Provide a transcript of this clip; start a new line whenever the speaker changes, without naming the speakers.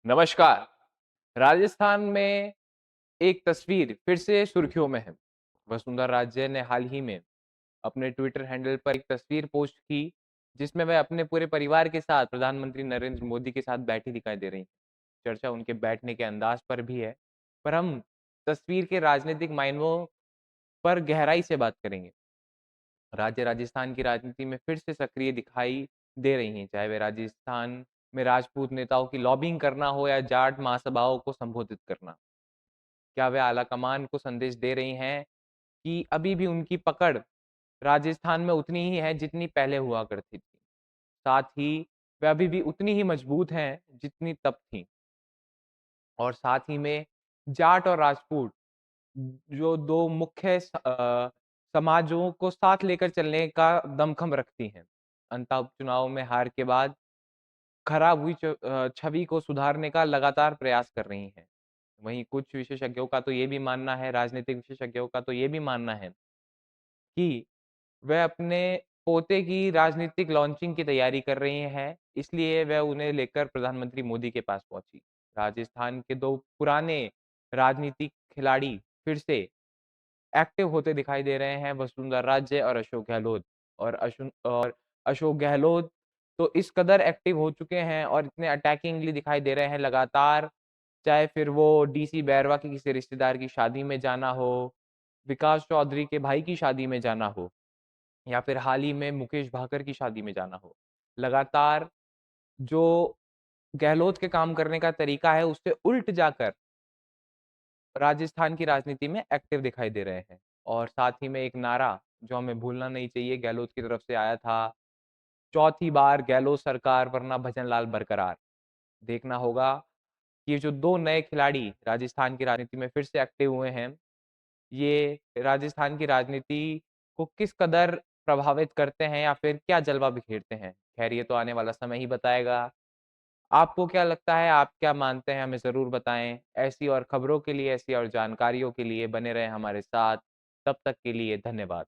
नमस्कार। राजस्थान में एक तस्वीर फिर से सुर्खियों में है। वसुंधरा राजे ने हाल ही में अपने ट्विटर हैंडल पर एक तस्वीर पोस्ट की, जिसमें वह अपने पूरे परिवार के साथ प्रधानमंत्री नरेंद्र मोदी के साथ बैठी दिखाई दे रही हैं। चर्चा उनके बैठने के अंदाज पर भी है, पर हम तस्वीर के राजनीतिक मायनों पर गहराई से बात करेंगे। राज्य राजस्थान की राजनीति में फिर से सक्रिय दिखाई दे रही हैं, चाहे वे राजस्थान में राजपूत नेताओं की लॉबिंग करना हो या जाट महासभाओं को संबोधित करना। क्या वे आलाकमान को संदेश दे रही हैं कि अभी भी उनकी पकड़ राजस्थान में उतनी ही है जितनी पहले हुआ करती थी। साथ ही वे अभी भी उतनी ही मजबूत हैं जितनी तब थीं और साथ ही में जाट और राजपूत जो 2 मुख्य समाजों को साथ लेकर चलने का दमखम रखती हैं। अंतः उपचुनाव में हार के बाद खराब हुई छवि को सुधारने का लगातार प्रयास कर रही हैं। वहीं कुछ विशेषज्ञों का तो ये भी मानना है, राजनीतिक विशेषज्ञों का तो ये भी मानना है कि वह अपने पोते की राजनीतिक लॉन्चिंग की तैयारी कर रही हैं, इसलिए वह उन्हें लेकर प्रधानमंत्री मोदी के पास पहुँची। राजस्थान के 2 पुराने राजनीतिक खिलाड़ी फिर से एक्टिव होते दिखाई दे रहे हैं, वसुंधरा राजे और अशोक गहलोत और अशोक गहलोत तो इस कदर एक्टिव हो चुके हैं और इतने अटैकिंगली दिखाई दे रहे हैं लगातार, चाहे फिर वो डीसी बैरवा के किसी रिश्तेदार की शादी में जाना हो, विकास चौधरी के भाई की शादी में जाना हो या फिर हाल ही में मुकेश भाकर की शादी में जाना हो। लगातार जो गहलोत के काम करने का तरीका है, उससे उल्ट जाकर राजस्थान की राजनीति में एक्टिव दिखाई दे रहे हैं। और साथ ही में एक नारा जो हमें भूलना नहीं चाहिए गहलोत की तरफ से आया था, चौथी बार गहलोत सरकार वरना भजनलाल बरकरार। देखना होगा कि ये जो 2 नए खिलाड़ी राजस्थान की राजनीति में फिर से एक्टिव हुए हैं, ये राजस्थान की राजनीति को किस कदर प्रभावित करते हैं या फिर क्या जलवा बिखेरते हैं। खैर ये तो आने वाला समय ही बताएगा। आपको क्या लगता है, आप क्या मानते हैं, हमें ज़रूर बताएँ। ऐसी और खबरों के लिए, ऐसी और जानकारियों के लिए बने रहें हमारे साथ। तब तक के लिए धन्यवाद।